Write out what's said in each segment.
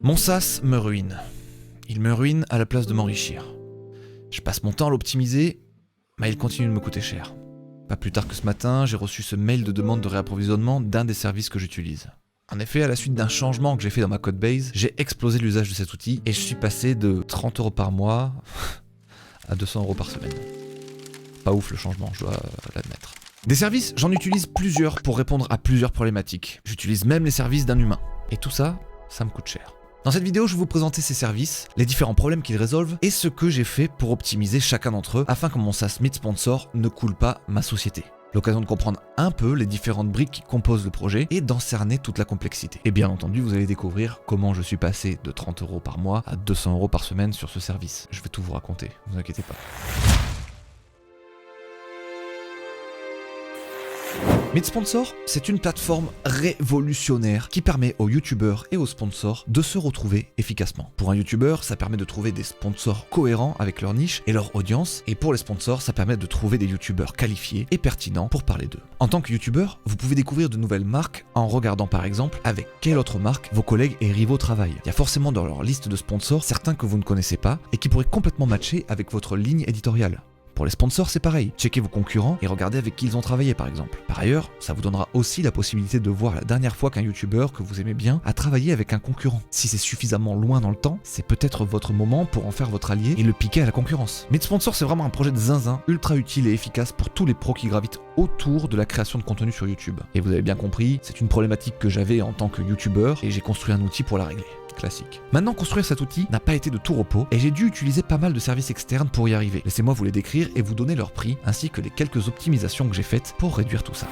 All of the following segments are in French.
Mon SaaS me ruine. Il me ruine à la place de m'enrichir. Je passe mon temps à l'optimiser, mais il continue de me coûter cher. Pas plus tard que ce matin, j'ai reçu ce mail de demande de réapprovisionnement d'un des services que j'utilise. En effet, à la suite d'un changement que j'ai fait dans ma codebase, j'ai explosé l'usage de cet outil et je suis passé de 30 € par mois à 200 € par semaine. Pas ouf le changement, je dois l'admettre. Des services, j'en utilise plusieurs pour répondre à plusieurs problématiques. J'utilise même les services d'un humain. Et tout ça, ça me coûte cher. Dans cette vidéo, je vais vous présenter ces services, les différents problèmes qu'ils résolvent et ce que j'ai fait pour optimiser chacun d'entre eux afin que mon SaaS Meet Sponsor ne coule pas ma société. L'occasion de comprendre un peu les différentes briques qui composent le projet et d'en cerner toute la complexité. Et bien entendu, vous allez découvrir comment je suis passé de 30 € par mois à 200 € par semaine sur ce service. Je vais tout vous raconter, ne vous inquiétez pas. Meet Sponsor, c'est une plateforme révolutionnaire qui permet aux youtubeurs et aux sponsors de se retrouver efficacement. Pour un youtubeur, ça permet de trouver des sponsors cohérents avec leur niche et leur audience, et pour les sponsors, ça permet de trouver des youtubeurs qualifiés et pertinents pour parler d'eux. En tant que youtubeur, vous pouvez découvrir de nouvelles marques en regardant par exemple avec quelle autre marque vos collègues et rivaux travaillent. Il y a forcément dans leur liste de sponsors certains que vous ne connaissez pas et qui pourraient complètement matcher avec votre ligne éditoriale. Pour les sponsors, c'est pareil. Checkez vos concurrents et regardez avec qui ils ont travaillé par exemple. Par ailleurs, ça vous donnera aussi la possibilité de voir la dernière fois qu'un youtubeur que vous aimez bien a travaillé avec un concurrent. Si c'est suffisamment loin dans le temps, c'est peut-être votre moment pour en faire votre allié et le piquer à la concurrence. Meet Sponsor, c'est vraiment un projet de zinzin, ultra utile et efficace pour tous les pros qui gravitent autour de la création de contenu sur YouTube. Et vous avez bien compris, c'est une problématique que j'avais en tant que youtubeur et j'ai construit un outil pour la régler. Classique. Maintenant, construire cet outil n'a pas été de tout repos et j'ai dû utiliser pas mal de services externes pour y arriver. Laissez-moi vous les décrire et vous donner leur prix ainsi que les quelques optimisations que j'ai faites pour réduire tout ça.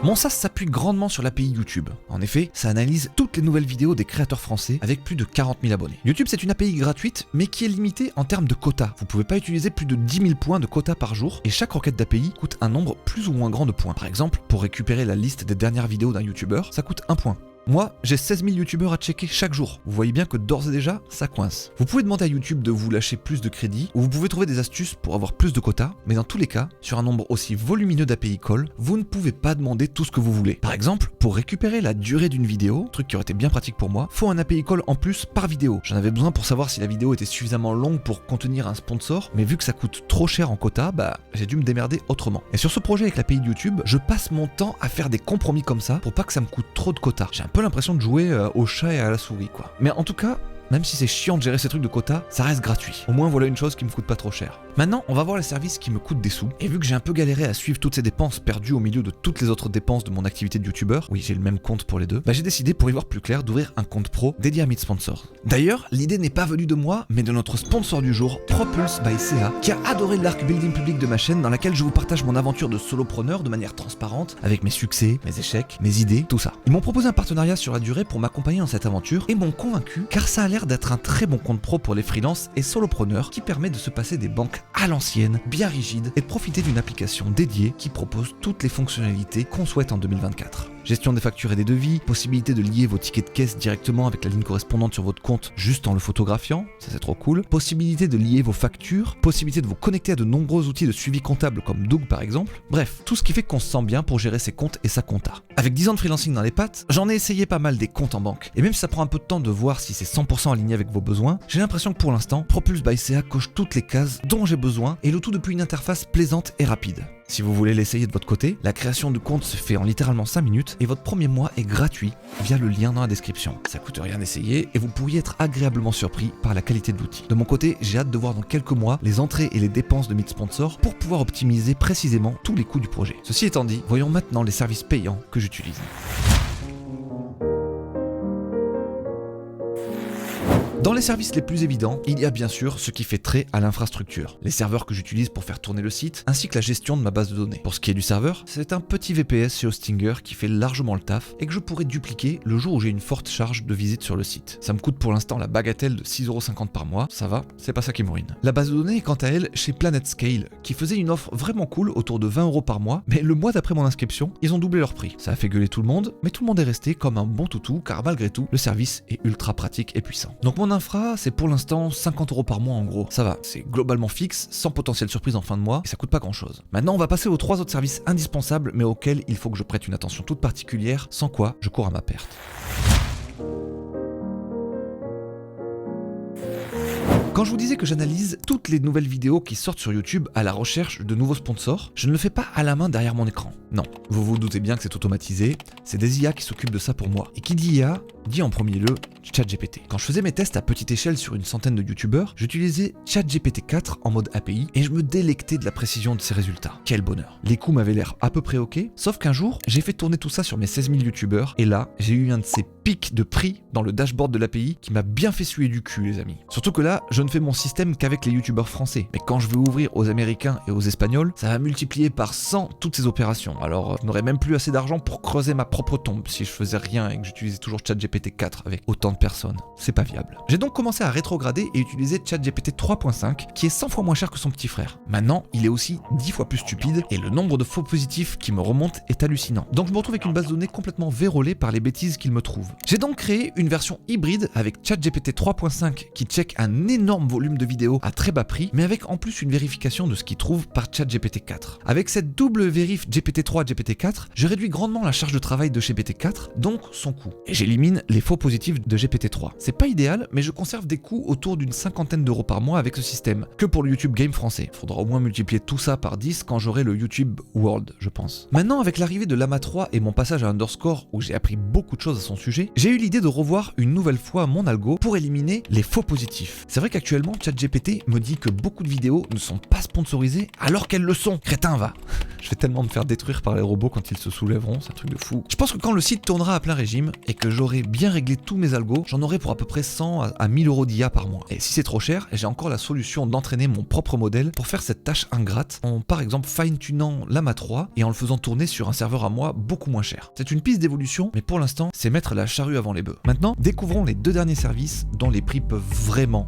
Mon SaaS s'appuie grandement sur l'API YouTube. En effet, ça analyse toutes les nouvelles vidéos des créateurs français avec plus de 40 000 abonnés. YouTube, c'est une API gratuite, mais qui est limitée en termes de quota. Vous pouvez pas utiliser plus de 10 000 points de quota par jour, et chaque requête d'API coûte un nombre plus ou moins grand de points. Par exemple, pour récupérer la liste des dernières vidéos d'un YouTuber, ça coûte 1 point. Moi, j'ai 16 000 youtubeurs à checker chaque jour. Vous voyez bien que d'ores et déjà, ça coince. Vous pouvez demander à YouTube de vous lâcher plus de crédits, ou vous pouvez trouver des astuces pour avoir plus de quotas, mais dans tous les cas, sur un nombre aussi volumineux d'API call, vous ne pouvez pas demander tout ce que vous voulez. Par exemple, pour récupérer la durée d'une vidéo, truc qui aurait été bien pratique pour moi, faut un API call en plus par vidéo. J'en avais besoin pour savoir si la vidéo était suffisamment longue pour contenir un sponsor, mais vu que ça coûte trop cher en quota, j'ai dû me démerder autrement. Et sur ce projet avec l'API de YouTube, je passe mon temps à faire des compromis comme ça pour pas que ça me coûte trop de quotas. J'ai un peu l'impression de jouer au chat et à la souris quoi. Mais en tout cas, même si c'est chiant de gérer ces trucs de quota, ça reste gratuit. Au moins voilà une chose qui me coûte pas trop cher. Maintenant, on va voir les services qui me coûtent des sous. Et vu que j'ai un peu galéré à suivre toutes ces dépenses perdues au milieu de toutes les autres dépenses de mon activité de youtubeur, oui j'ai le même compte pour les deux, j'ai décidé pour y voir plus clair d'ouvrir un compte pro dédié à Meet Sponsor. D'ailleurs, l'idée n'est pas venue de moi, mais de notre sponsor du jour, Propulse by CA, qui a adoré l'arc building public de ma chaîne dans laquelle je vous partage mon aventure de solopreneur de manière transparente, avec mes succès, mes échecs, mes idées, tout ça. Ils m'ont proposé un partenariat sur la durée pour m'accompagner dans cette aventure et m'ont convaincu car ça a l'air d'être un très bon compte pro pour les freelances et solopreneurs qui permet de se passer des banques à l'ancienne, bien rigides et de profiter d'une application dédiée qui propose toutes les fonctionnalités qu'on souhaite en 2024. Gestion des factures et des devis, possibilité de lier vos tickets de caisse directement avec la ligne correspondante sur votre compte juste en le photographiant, ça c'est trop cool, possibilité de lier vos factures, possibilité de vous connecter à de nombreux outils de suivi comptable comme Doug par exemple, bref, tout ce qui fait qu'on se sent bien pour gérer ses comptes et sa compta. Avec 10 ans de freelancing dans les pattes, j'en ai essayé pas mal des comptes en banque, et même si ça prend un peu de temps de voir si c'est 100% aligné avec vos besoins, j'ai l'impression que pour l'instant, Propulse by CA coche toutes les cases dont j'ai besoin et le tout depuis une interface plaisante et rapide. Si vous voulez l'essayer de votre côté, la création de compte se fait en littéralement 5 minutes et votre premier mois est gratuit via le lien dans la description. Ça coûte rien d'essayer et vous pourriez être agréablement surpris par la qualité de l'outil. De mon côté, j'ai hâte de voir dans quelques mois les entrées et les dépenses de Meet Sponsor pour pouvoir optimiser précisément tous les coûts du projet. Ceci étant dit, voyons maintenant les services payants que j'utilise. Dans les services les plus évidents, il y a bien sûr ce qui fait trait à l'infrastructure, les serveurs que j'utilise pour faire tourner le site, ainsi que la gestion de ma base de données. Pour ce qui est du serveur, c'est un petit VPS chez Hostinger qui fait largement le taf et que je pourrais dupliquer le jour où j'ai une forte charge de visite sur le site. Ça me coûte pour l'instant la bagatelle de 6,50 € par mois, ça va, c'est pas ça qui me ruine. La base de données est quant à elle chez PlanetScale, qui faisait une offre vraiment cool autour de 20 € par mois, mais le mois d'après mon inscription, ils ont doublé leur prix. Ça a fait gueuler tout le monde, mais tout le monde est resté comme un bon toutou car malgré tout, le service est ultra pratique et puissant. Donc mon l'infra, c'est pour l'instant 50 € par mois en gros. Ça va, c'est globalement fixe, sans potentielle surprise en fin de mois, et ça coûte pas grand chose. Maintenant, on va passer aux 3 autres services indispensables, mais auxquels il faut que je prête une attention toute particulière, sans quoi je cours à ma perte. Quand je vous disais que j'analyse toutes les nouvelles vidéos qui sortent sur YouTube à la recherche de nouveaux sponsors, je ne le fais pas à la main derrière mon écran. Non, vous vous doutez bien que c'est automatisé, c'est des IA qui s'occupent de ça pour moi. Et qui dit IA, dit en premier lieu ChatGPT. Quand je faisais mes tests à petite échelle sur une centaine de youtubeurs, j'utilisais ChatGPT 4 en mode API et je me délectais de la précision de ses résultats. Quel bonheur. Les coûts m'avaient l'air à peu près ok, sauf qu'un jour, j'ai fait tourner tout ça sur mes 16 000 youtubeurs et là, j'ai eu un de ces pics de prix dans le dashboard de l'API qui m'a bien fait suer du cul, les amis. Surtout que là, je ne fais mon système qu'avec les youtubeurs français. Mais quand je vais ouvrir aux américains et aux espagnols, ça va multiplier par 100 toutes ces opérations. Alors, je n'aurais même plus assez d'argent pour creuser ma propre tombe si je faisais rien et que j'utilisais toujours ChatGPT 4 avec autant de personnes. C'est pas viable. J'ai donc commencé à rétrograder et utiliser ChatGPT 3.5 qui est 100 fois moins cher que son petit frère. Maintenant, il est aussi 10 fois plus stupide et le nombre de faux positifs qui me remonte est hallucinant. Donc je me retrouve avec une base de données complètement vérolée par les bêtises qu'il me trouve. J'ai donc créé une version hybride avec ChatGPT 3.5 qui check un énorme volume de vidéos à très bas prix, mais avec en plus une vérification de ce qu'il trouve par ChatGPT 4. Avec cette double vérif GPT-3 GPT-4, je réduis grandement la charge de travail de GPT-4, donc son coût. Et j'élimine les faux positifs de GPT-3. C'est pas idéal, mais je conserve des coûts autour d'une 50aine d'euros par mois avec ce système, que pour le YouTube Game français. Faudra au moins multiplier tout ça par 10 quand j'aurai le YouTube World, je pense. Maintenant, avec l'arrivée de Llama 3 et mon passage à Underscore, où j'ai appris beaucoup de choses à son sujet, j'ai eu l'idée de revoir une nouvelle fois mon algo pour éliminer les faux positifs. C'est vrai qu'actuellement, ChatGPT me dit que beaucoup de vidéos ne sont pas sponsorisées alors qu'elles le sont. Crétin, va. Je vais tellement me faire détruire par les robots quand ils se soulèveront, c'est un truc de fou. Je pense que quand le site tournera à plein régime et que j'aurai bien réglé tous mes algos, j'en aurai pour à peu près 100 à 1000 € d'IA par mois. Et si c'est trop cher, j'ai encore la solution d'entraîner mon propre modèle pour faire cette tâche ingrate en par exemple fine-tunant Llama 3 et en le faisant tourner sur un serveur à moi beaucoup moins cher. C'est une piste d'évolution, mais pour l'instant, c'est mettre la charrue avant les bœufs. Maintenant, découvrons les 2 derniers services dont les prix peuvent vraiment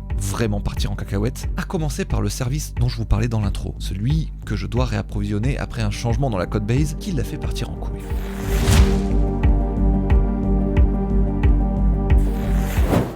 partir en cacahuète, à commencer par le service dont je vous parlais dans l'intro, celui que je dois réapprovisionner après un changement dans la codebase qui l'a fait partir en couille.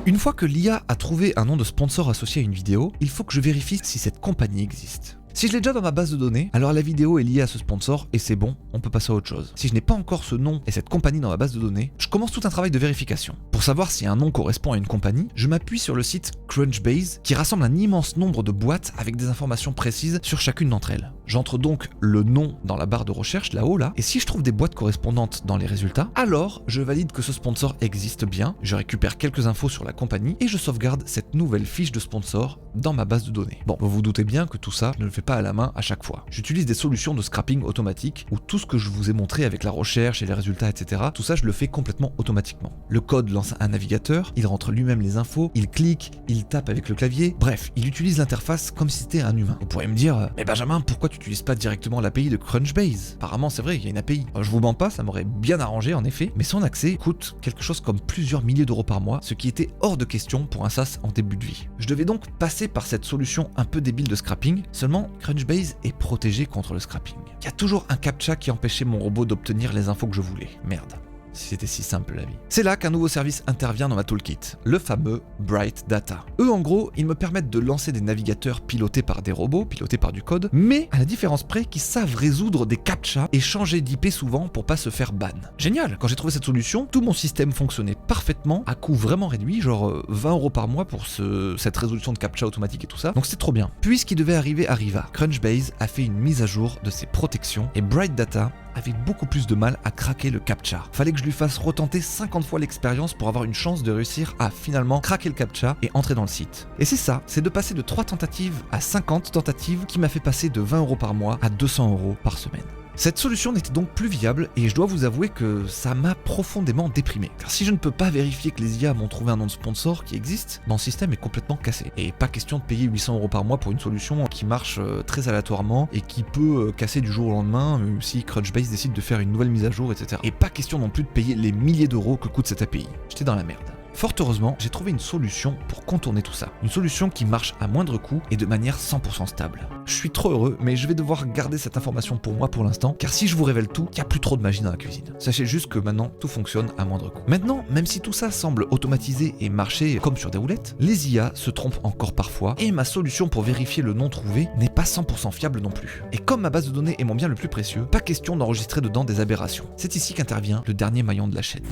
Une fois que l'IA a trouvé un nom de sponsor associé à une vidéo, il faut que je vérifie si cette compagnie existe. Si je l'ai déjà dans ma base de données, alors la vidéo est liée à ce sponsor et c'est bon, on peut passer à autre chose. Si je n'ai pas encore ce nom et cette compagnie dans ma base de données, je commence tout un travail de vérification. Pour savoir si un nom correspond à une compagnie, je m'appuie sur le site Crunchbase qui rassemble un immense nombre de boîtes avec des informations précises sur chacune d'entre elles. J'entre donc le nom dans la barre de recherche là-haut là, et si je trouve des boîtes correspondantes dans les résultats, alors je valide que ce sponsor existe bien, je récupère quelques infos sur la compagnie et je sauvegarde cette nouvelle fiche de sponsor dans ma base de données. Bon, vous vous doutez bien que tout ça, je ne le fais pas à la main à chaque fois. J'utilise des solutions de scrapping automatique où tout ce que je vous ai montré avec la recherche et les résultats, etc., tout ça je le fais complètement automatiquement. Le code lance un navigateur, il rentre lui-même les infos, il clique, il tape avec le clavier, bref, il utilise l'interface comme si c'était un humain. Vous pourriez me dire, mais Benjamin, pourquoi tu n'utilises pas directement l'API de Crunchbase? Apparemment c'est vrai, il y a une API. Je vous mens pas, ça m'aurait bien arrangé en effet, mais son accès coûte quelque chose comme plusieurs milliers d'euros par mois, ce qui était hors de question pour un SaaS en début de vie. Je devais donc passer par cette solution un peu débile de scrapping, seulement Crunchbase est protégé contre le scrapping. Il y a toujours un captcha qui empêchait mon robot d'obtenir les infos que je voulais. Merde. Si c'était si simple la vie. C'est là qu'un nouveau service intervient dans ma toolkit, le fameux Bright Data. Eux en gros, ils me permettent de lancer des navigateurs pilotés par des robots, pilotés par du code, mais à la différence près qu'ils savent résoudre des captchas et changer d'IP souvent pour pas se faire ban. Génial. Quand j'ai trouvé cette solution, tout mon système fonctionnait parfaitement à coût vraiment réduit, genre 20 € par mois pour cette résolution de captcha automatique et tout ça. Donc c'est trop bien. Puis ce qui devait arriver arriva. Crunchbase a fait une mise à jour de ses protections et Bright Data avait beaucoup plus de mal à craquer le captcha. Fallait que je lui fasse retenter 50 fois l'expérience pour avoir une chance de réussir à finalement craquer le captcha et entrer dans le site. Et c'est ça, c'est de passer de 3 tentatives à 50 tentatives qui m'a fait passer de 20 € par mois à 200 € par semaine. Cette solution n'était donc plus viable et je dois vous avouer que ça m'a profondément déprimé. Car si je ne peux pas vérifier que les IA m'ont trouvé un nom de sponsor qui existe, mon système est complètement cassé. Et pas question de payer 800 € par mois pour une solution qui marche très aléatoirement et qui peut casser du jour au lendemain si Crunchbase décide de faire une nouvelle mise à jour, etc. Et pas question non plus de payer les milliers d'euros que coûte cette API. J'étais dans la merde. Fort heureusement, j'ai trouvé une solution pour contourner tout ça. Une solution qui marche à moindre coût et de manière 100% stable. Je suis trop heureux, mais je vais devoir garder cette information pour moi pour l'instant, car si je vous révèle tout, il n'y a plus trop de magie dans la cuisine. Sachez juste que maintenant, tout fonctionne à moindre coût. Maintenant, même si tout ça semble automatisé et marcher comme sur des roulettes, les IA se trompent encore parfois, et ma solution pour vérifier le nom trouvé n'est pas 100% fiable non plus. Et comme ma base de données est mon bien le plus précieux, pas question d'enregistrer dedans des aberrations. C'est ici qu'intervient le dernier maillon de la chaîne.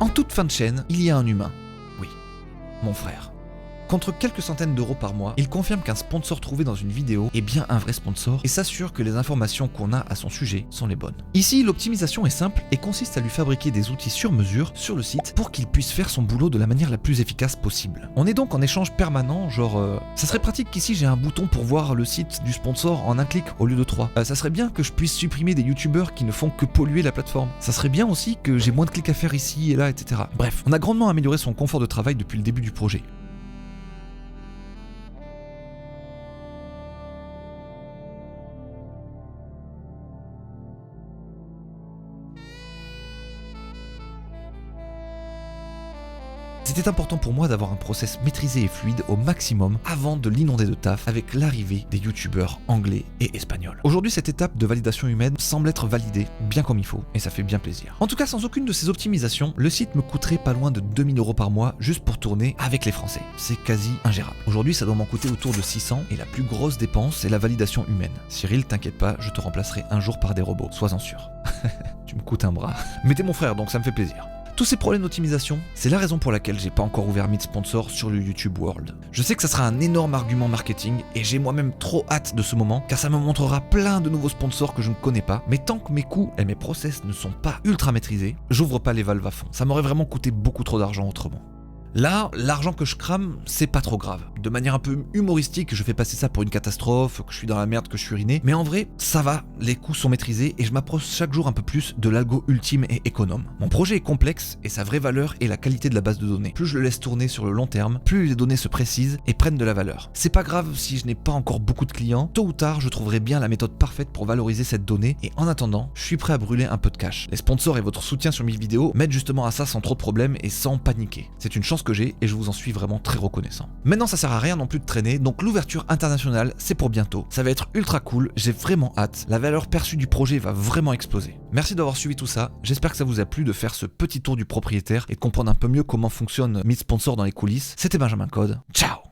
En toute fin de chaîne, il y a un humain. Oui, mon frère. Contre quelques centaines d'euros par mois, il confirme qu'un sponsor trouvé dans une vidéo est bien un vrai sponsor et s'assure que les informations qu'on a à son sujet sont les bonnes. Ici, l'optimisation est simple et consiste à lui fabriquer des outils sur mesure sur le site pour qu'il puisse faire son boulot de la manière la plus efficace possible. On est donc en échange permanent, genre ça serait pratique qu'ici j'ai un bouton pour voir le site du sponsor en un clic au lieu de 3. Ça serait bien que je puisse supprimer des youtubeurs qui ne font que polluer la plateforme. Ça serait bien aussi que j'ai moins de clics à faire ici et là, etc. Bref, on a grandement amélioré son confort de travail depuis le début du projet. C'était important pour moi d'avoir un process maîtrisé et fluide au maximum avant de l'inonder de taf avec l'arrivée des youtubeurs anglais et espagnols. Aujourd'hui, cette étape de validation humaine semble être validée bien comme il faut et ça fait bien plaisir. En tout cas, sans aucune de ces optimisations, le site me coûterait pas loin de 2000 € par mois juste pour tourner avec les Français. C'est quasi ingérable. Aujourd'hui, ça doit m'en coûter autour de 600 et la plus grosse dépense, c'est la validation humaine. Cyril, t'inquiète pas, je te remplacerai un jour par des robots, sois-en sûr. Tu me coûtes un bras. Mais t'es mon frère, donc ça me fait plaisir. Tous ces problèmes d'optimisation, c'est la raison pour laquelle j'ai pas encore ouvert Meet Sponsor sur le YouTube World. Je sais que ça sera un énorme argument marketing et j'ai moi-même trop hâte de ce moment car ça me montrera plein de nouveaux sponsors que je ne connais pas, mais tant que mes coûts et mes process ne sont pas ultra maîtrisés, j'ouvre pas les valves à fond. Ça m'aurait vraiment coûté beaucoup trop d'argent autrement. Là, l'argent que je crame, c'est pas trop grave. De manière un peu humoristique, je fais passer ça pour une catastrophe, que je suis dans la merde, que je suis ruiné. Mais en vrai, ça va, les coûts sont maîtrisés et je m'approche chaque jour un peu plus de l'algo ultime et économe. Mon projet est complexe et sa vraie valeur est la qualité de la base de données. Plus je le laisse tourner sur le long terme, plus les données se précisent et prennent de la valeur. C'est pas grave si je n'ai pas encore beaucoup de clients, tôt ou tard, je trouverai bien la méthode parfaite pour valoriser cette donnée et en attendant, je suis prêt à brûler un peu de cash. Les sponsors et votre soutien sur mes vidéos m'aident justement à ça sans trop de problèmes et sans paniquer. C'est une chance que j'ai et je vous en suis vraiment très reconnaissant. Maintenant ça sert à rien non plus de traîner, donc l'ouverture internationale c'est pour bientôt. Ça va être ultra cool, j'ai vraiment hâte, la valeur perçue du projet va vraiment exploser. Merci d'avoir suivi tout ça, j'espère que ça vous a plu de faire ce petit tour du propriétaire et de comprendre un peu mieux comment fonctionne Meet Sponsor dans les coulisses. C'était Benjamin Code, ciao.